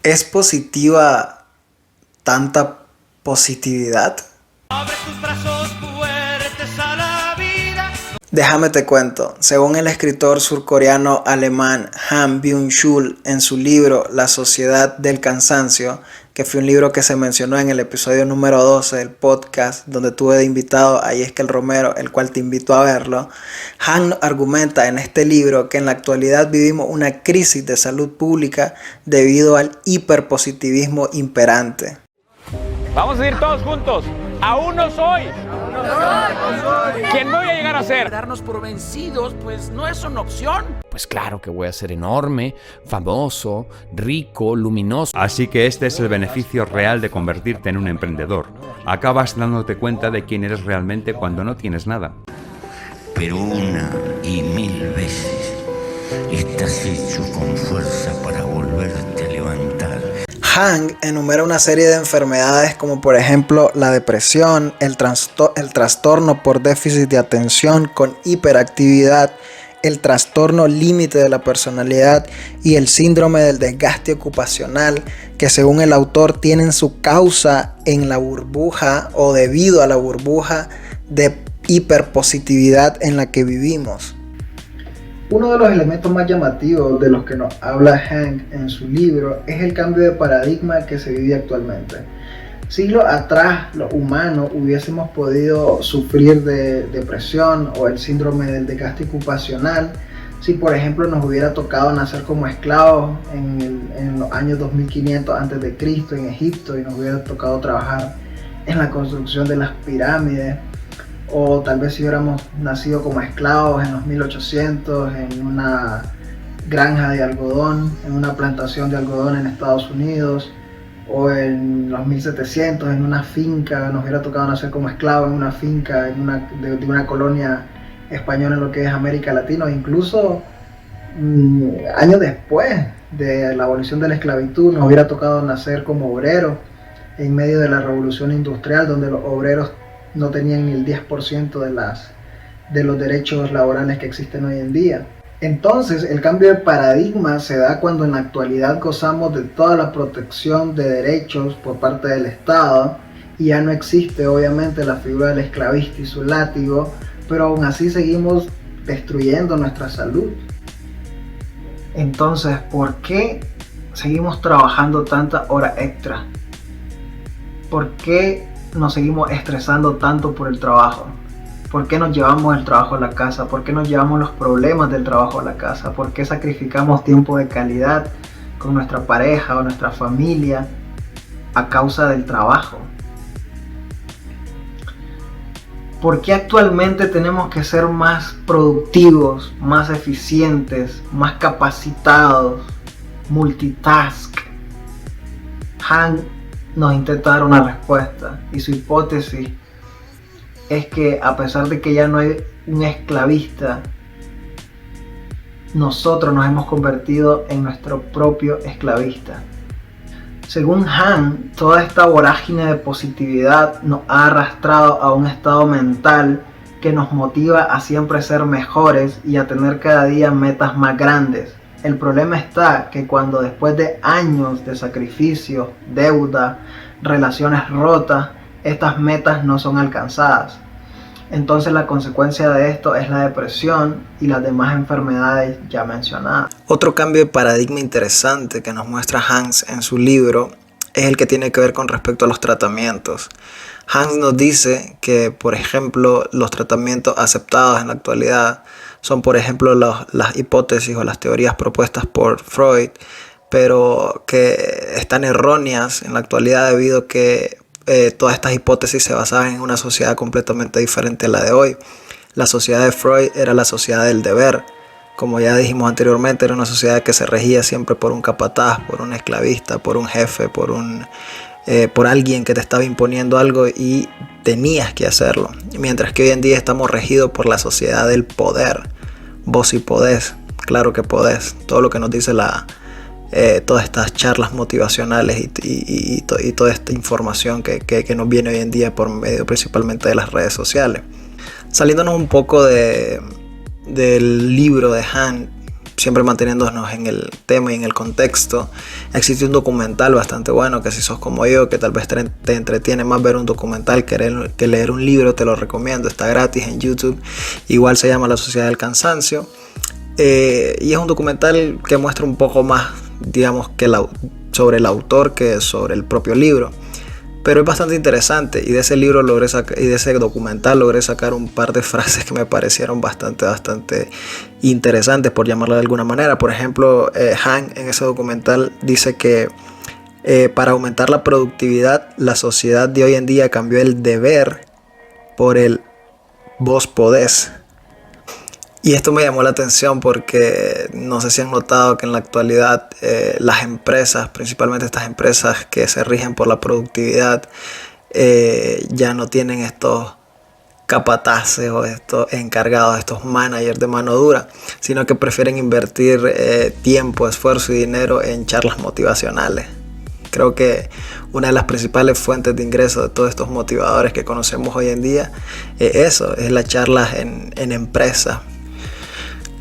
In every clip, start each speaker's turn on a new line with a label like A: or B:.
A: ¿Es positiva tanta positividad?
B: Abre tus brazos fuertes a la vida.
A: Déjame te cuento, según el escritor surcoreano alemán Han Byung-chul en su libro La Sociedad del Cansancio, que fue un libro que se mencionó en el episodio número 12 del podcast, donde tuve de invitado a Yeskel Romero, el cual te invito a verlo. Han argumenta en este libro que en la actualidad vivimos una crisis de salud pública debido al hiperpositivismo imperante.
C: Vamos a ir todos juntos. Aún no soy. ¿Quién voy a llegar a ser?
D: Darnos por vencidos, pues no es una opción.
E: Pues claro que voy a ser enorme, famoso, rico, luminoso.
F: Así que este es el beneficio real de convertirte en un emprendedor. Acabas dándote cuenta de quién eres realmente cuando no tienes nada.
G: Pero una y mil veces estás hecho con fuerza para volverte a levantar.
A: Han enumera una serie de enfermedades como por ejemplo la depresión, el trastorno por déficit de atención con hiperactividad, el trastorno límite de la personalidad y el síndrome del desgaste ocupacional, que según el autor tienen su causa en la burbuja o debido a la burbuja de hiperpositividad en la que vivimos. Uno de los elementos más llamativos de los que nos habla Han en su libro es el cambio de paradigma que se vive actualmente. Siglos atrás, los humanos hubiésemos podido sufrir de depresión o el síndrome del desgaste ocupacional si, por ejemplo, nos hubiera tocado nacer como esclavos en los años 2500 a.C. en Egipto y nos hubiera tocado trabajar en la construcción de las pirámides. O tal vez si hubiéramos nacido como esclavos en los 1800 en una granja de algodón, en una plantación de algodón en Estados Unidos, o en los 1700 en una finca, nos hubiera tocado nacer como esclavos en una finca de una colonia española en lo que es América Latina, o incluso años después de la abolición de la esclavitud nos hubiera tocado nacer como obreros en medio de la revolución industrial, donde los obreros no tenían ni el 10% de los derechos laborales que existen hoy en día. Entonces, el cambio de paradigma se da cuando en la actualidad gozamos de toda la protección de derechos por parte del Estado y ya no existe obviamente la figura del esclavista y su látigo, pero aún así seguimos destruyendo nuestra salud. Entonces, ¿por qué seguimos trabajando tantas horas extra? ¿Por qué nos seguimos estresando tanto por el trabajo? ¿Por qué nos llevamos el trabajo a la casa? ¿Por qué nos llevamos los problemas del trabajo a la casa? ¿Por qué sacrificamos tiempo de calidad con nuestra pareja o nuestra familia a causa del trabajo? ¿Por qué actualmente tenemos que ser más productivos, más eficientes, más capacitados, multitask? Han nos intenta dar una respuesta y su hipótesis es que a pesar de que ya no hay un esclavista, nosotros nos hemos convertido en nuestro propio esclavista. Según Han, toda esta vorágine de positividad nos ha arrastrado a un estado mental que nos motiva a siempre ser mejores y a tener cada día metas más grandes. El problema está que cuando después de años de sacrificio, deuda, relaciones rotas, estas metas no son alcanzadas. Entonces la consecuencia de esto es la depresión y las demás enfermedades ya mencionadas. Otro cambio de paradigma interesante que nos muestra Hans en su libro es el que tiene que ver con respecto a los tratamientos. Hans nos dice que, por ejemplo, los tratamientos aceptados en la actualidad son, por ejemplo, las hipótesis o las teorías propuestas por Freud, pero que están erróneas en la actualidad debido a que todas estas hipótesis se basaban en una sociedad completamente diferente a la de hoy. La sociedad de Freud era la sociedad del deber. Como ya dijimos anteriormente, era una sociedad que se regía siempre por un capataz, por un esclavista, por un jefe, por alguien que te estaba imponiendo algo y tenías que hacerlo. Mientras que hoy en día estamos regidos por la sociedad del poder. Vos sí podés, claro que podés. Todo lo que nos dice todas estas charlas motivacionales y toda esta información que nos viene hoy en día por medio principalmente de las redes sociales. Saliéndonos un poco del libro de Han, siempre manteniéndonos en el tema y en el contexto, existe un documental bastante bueno que si sos como yo, que tal vez te entretiene más ver un documental que leer un libro, te lo recomiendo, está gratis en YouTube. Igual se llama La Sociedad del Cansancio. Y es un documental que muestra un poco más, digamos, sobre el autor que sobre el propio libro. Pero es bastante interesante, y de ese libro y de ese documental logré sacar un par de frases que me parecieron bastante interesantes, por llamarlo de alguna manera. Por ejemplo, Hank en ese documental dice que para aumentar la productividad, la sociedad de hoy en día cambió el deber por el vos podés. Y esto me llamó la atención porque no sé si han notado que en la actualidad las empresas, principalmente estas empresas que se rigen por la productividad, ya no tienen estos capataces o estos encargados, estos managers de mano dura, sino que prefieren invertir tiempo, esfuerzo y dinero en charlas motivacionales. Creo que una de las principales fuentes de ingreso de todos estos motivadores que conocemos hoy en día es las charlas en empresas.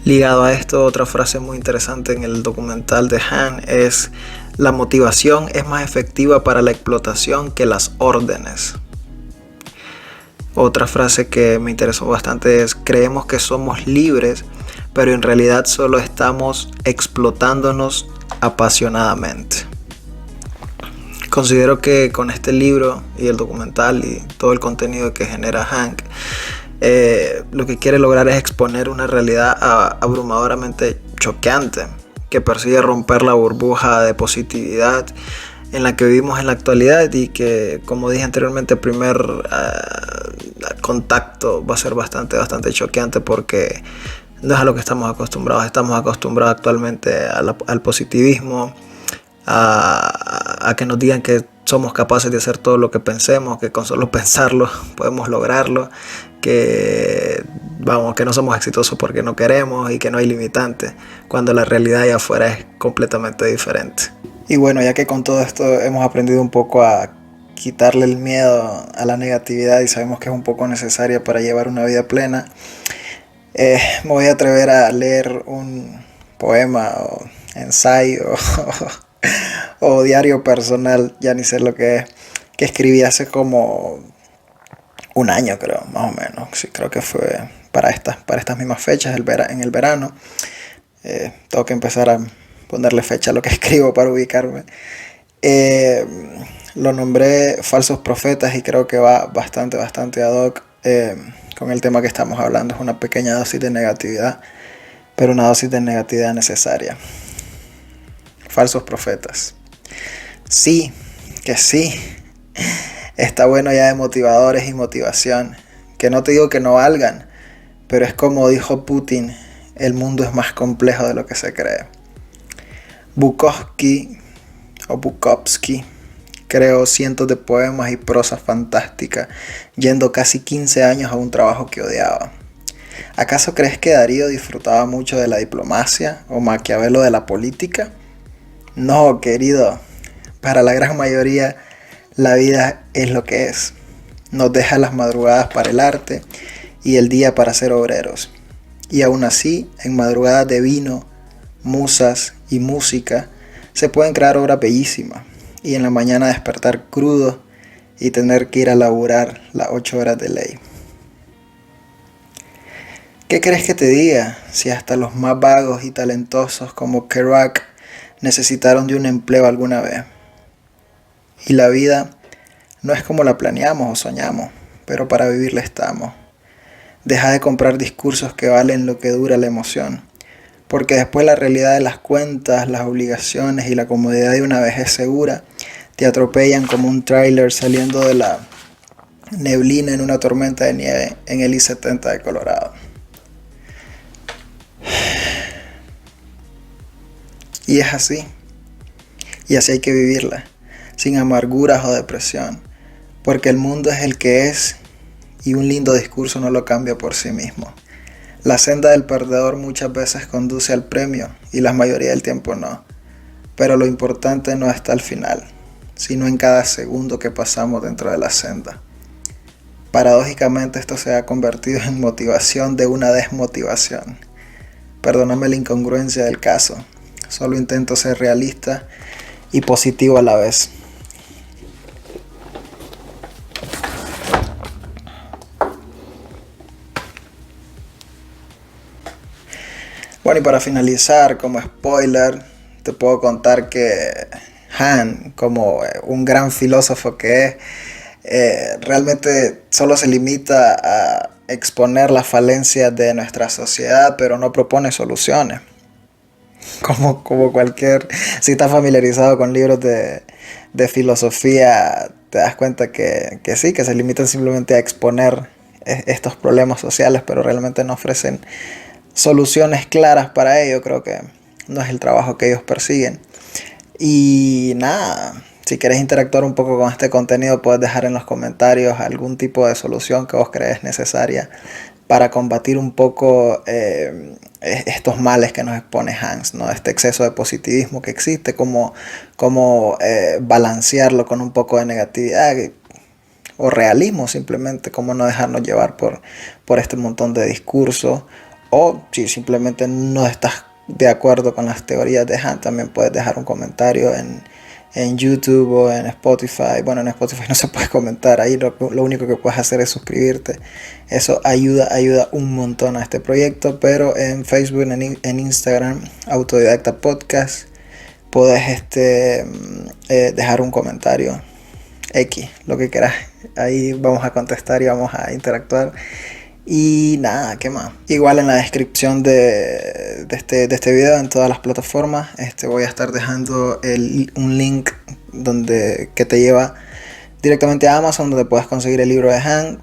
A: Ligado a esto, otra frase muy interesante en el documental de Han es: la motivación es más efectiva para la explotación que las órdenes. Otra frase que me interesó bastante es: creemos que somos libres, pero en realidad solo estamos explotándonos apasionadamente. Considero que con este libro y el documental y todo el contenido que genera Hank, lo que quiere lograr es exponer una realidad abrumadoramente choqueante, que persigue romper la burbuja de positividad en la que vivimos en la actualidad, y que, como dije anteriormente, el primer contacto va a ser bastante choqueante, porque no es a lo que estamos acostumbrados. Estamos acostumbrados actualmente al positivismo, a que nos digan que somos capaces de hacer todo lo que pensemos, que con solo pensarlo podemos lograrlo, que no somos exitosos porque no queremos y que no hay limitantes, cuando la realidad allá afuera es completamente diferente. Y bueno, ya que con todo esto hemos aprendido un poco a quitarle el miedo a la negatividad y sabemos que es un poco necesaria para llevar una vida plena, me voy a atrever a leer un poema o ensayo o diario personal, ya ni sé lo que es, que escribí hace como un año, creo, más o menos. Sí, creo que fue para estas mismas fechas, en el verano. Tengo que empezar a ponerle fecha a lo que escribo para ubicarme. Lo nombré Falsos Profetas y creo que va bastante ad hoc con el tema que estamos hablando. Es una pequeña dosis de negatividad, pero una dosis de negatividad necesaria. Falsos profetas. Sí, que sí. Está bueno ya de motivadores y motivación. Que no te digo que no valgan, pero es como dijo Putin: el mundo es más complejo de lo que se cree. Bukowski creó cientos de poemas y prosa fantástica, yendo casi 15 años a un trabajo que odiaba. ¿Acaso crees que Darío disfrutaba mucho de la diplomacia o Maquiavelo de la política? No, querido. Para la gran mayoría, la vida es lo que es. Nos deja las madrugadas para el arte y el día para ser obreros. Y aún así, en madrugadas de vino, musas y música, se pueden crear obras bellísimas. Y en la mañana despertar crudo y tener que ir a laburar las 8 horas de ley. ¿Qué crees que te diga si hasta los más vagos y talentosos como Kerouac necesitaron de un empleo alguna vez? Y la vida no es como la planeamos o soñamos, pero para vivirla estamos. Deja de comprar discursos que valen lo que dura la emoción, porque después la realidad de las cuentas, las obligaciones y la comodidad de una vejez segura te atropellan como un tráiler saliendo de la neblina en una tormenta de nieve en el I-70 de Colorado. Y es así. Y así hay que vivirla, sin amarguras o depresión, porque el mundo es el que es y un lindo discurso no lo cambia por sí mismo. La senda del perdedor muchas veces conduce al premio y la mayoría del tiempo no. Pero lo importante no está al final, sino en cada segundo que pasamos dentro de la senda. Paradójicamente esto se ha convertido en motivación de una desmotivación. perdóname la incongruencia del caso. Solo intento ser realista y positivo a la vez. Bueno, y para finalizar, como spoiler, te puedo contar que Han, como un gran filósofo que es, realmente solo se limita a exponer las falencias de nuestra sociedad, pero no propone soluciones. Como cualquier... Si estás familiarizado con libros de filosofía, te das cuenta que sí, que se limitan simplemente a exponer estos problemas sociales, pero realmente no ofrecen soluciones claras para ello. Creo que no es el trabajo que ellos persiguen. Y nada, si quieres interactuar un poco con este contenido, puedes dejar en los comentarios algún tipo de solución que vos crees necesaria para combatir un poco estos males que nos expone Hans, ¿no? Este exceso de positivismo que existe, cómo balancearlo con un poco de negatividad o realismo, simplemente cómo no dejarnos llevar por este montón de discursos. O si simplemente no estás de acuerdo con las teorías de Han, también puedes dejar un comentario en YouTube o en Spotify. Bueno, en Spotify no se puede comentar, ahí lo único que puedes hacer es suscribirte. Eso ayuda un montón a este proyecto. Pero en Facebook, en Instagram, Autodidacta Podcast, puedes dejar un comentario X, lo que quieras. Ahí vamos a contestar y vamos a interactuar. Y nada, ¿qué más? Igual en la descripción de este video, en todas las plataformas, voy a estar dejando un link que te lleva directamente a Amazon, donde puedes conseguir el libro de Han.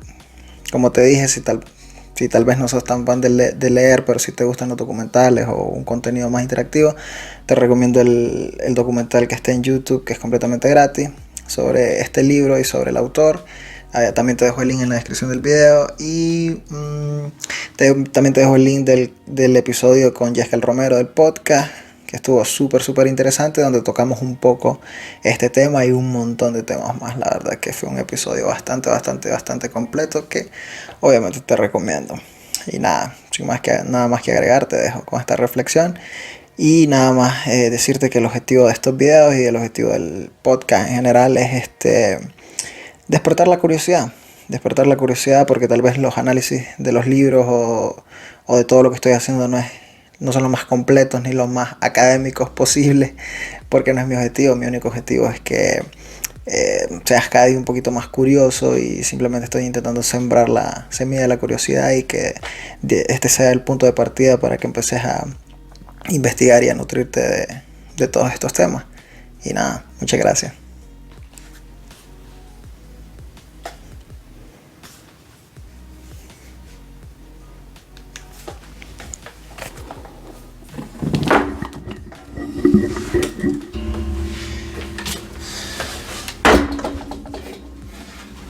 A: Como te dije, si tal vez no sos tan fan de leer, pero si te gustan los documentales o un contenido más interactivo, te recomiendo el documental que está en YouTube, que es completamente gratis, sobre este libro y sobre el autor. También te dejo el link en la descripción del video. Y también te dejo el link del episodio con Yescal Romero del podcast, que estuvo súper interesante, donde tocamos un poco este tema y un montón de temas más. La verdad que fue un episodio bastante completo, que obviamente te recomiendo. Y nada, sin nada más que agregar, te dejo con esta reflexión. Y nada más decirte que el objetivo de estos videos y el objetivo del podcast en general es despertar la curiosidad, porque tal vez los análisis de los libros o de todo lo que estoy haciendo no son los más completos ni los más académicos posibles, porque no es mi objetivo. Mi único objetivo es que seas cada día un poquito más curioso, y simplemente estoy intentando sembrar la semilla de la curiosidad, y que este sea el punto de partida para que empeces a investigar y a nutrirte de todos estos temas. Y nada, muchas gracias.